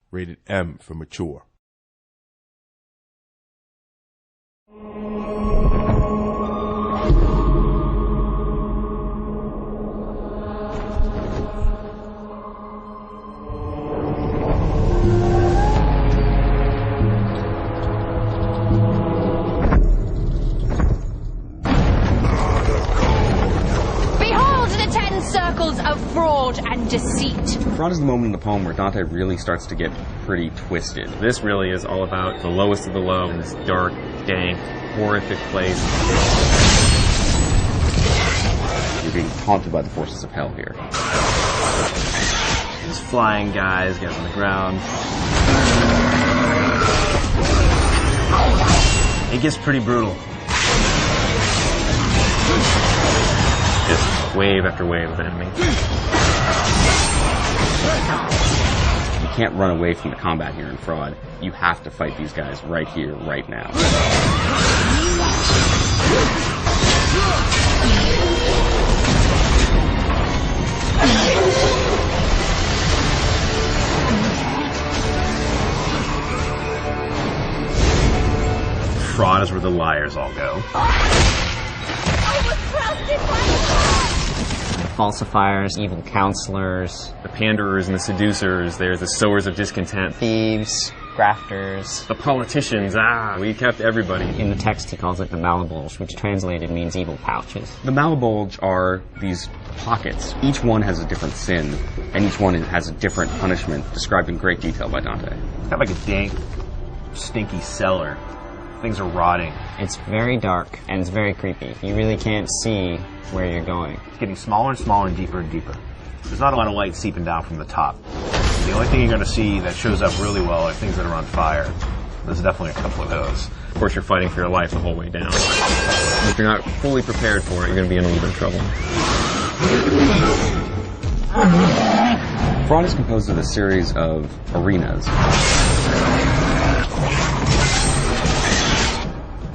Rated M for mature. Circles of fraud and deceit. Fraude is the moment in the poem where Dante really starts to get pretty twisted. This really is all about the lowest of the low in this dark, dank, horrific place. You're being haunted by the forces of hell here. There's flying guys on the ground. It gets pretty brutal. Just wave after wave of enemies. You can't run away from the combat here in Fraude. You have to fight these guys right here, right now. Fraude is where the liars all go. Falsifiers, evil counselors, The panderers and the seducers, there's the sowers of discontent. thieves, grafters. The politicians, we kept everybody. In the text he calls it the malabulge, which translated means evil pouches. The malabulge are these pockets. Each one has a different sin, and each one has a different punishment, described in great detail by Dante. It's kind of like a dank, stinky cellar. Things are rotting. It's very dark and it's very creepy. You really can't see where you're going. It's getting smaller and smaller and deeper and deeper. There's not a lot of light seeping down from the top. The only thing you're going to see that shows up really well are things that are on fire. There's definitely a couple of those. Of course, you're fighting for your life the whole way down. If you're not fully prepared for it, you're going to be in a little bit of trouble. Fraude is composed of a series of arenas.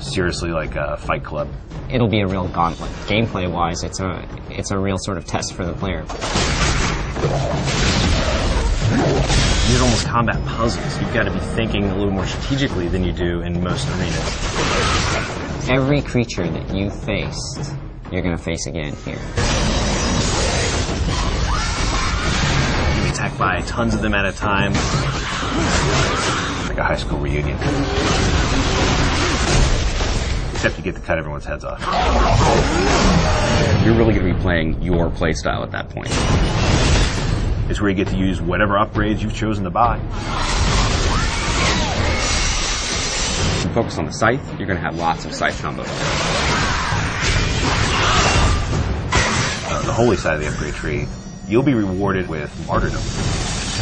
Seriously, like a fight club. It'll be a real gauntlet. Gameplay-wise, it's a real sort of test for the player. These are almost combat puzzles. You've got to be thinking a little more strategically than you do in most arenas. Every creature that you faced, you're going to face again here. You get attacked by tons of them at a time. Like a high school reunion. Except you get to cut everyone's heads off. You're really going to be playing your playstyle at that point. It's where you get to use whatever upgrades you've chosen to buy. If you focus on the scythe, you're going to have lots of scythe combos. The holy side of the upgrade tree, you'll be rewarded with martyrdom.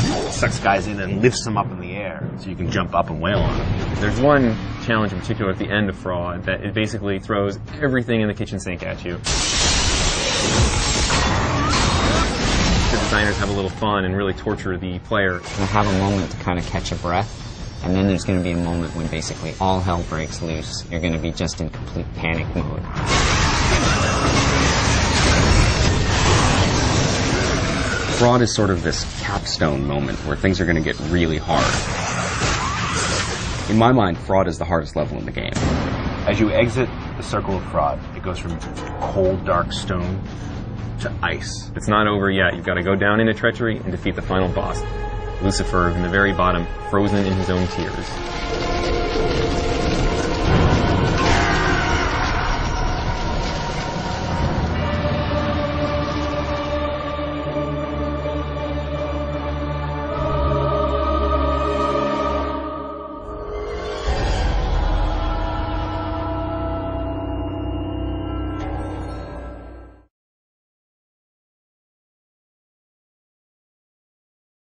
It sucks guys in and lifts them up in the air so you can jump up and wail on them. There's one challenge in particular at the end of Fraude that it basically throws everything in the kitchen sink at you. The designers have a little fun and really torture the player. You'll have a moment to kind of catch a breath, and then there's going to be a moment when basically all hell breaks loose. You're going to be just in complete panic mode. Fraude is sort of this capstone moment where things are going to get really hard. In my mind, Fraude is the hardest level in the game. As you exit the circle of Fraude, it goes from cold, dark stone to ice. It's not over yet. You've got to go down into treachery and defeat the final boss, Lucifer, in the very bottom, frozen in his own tears.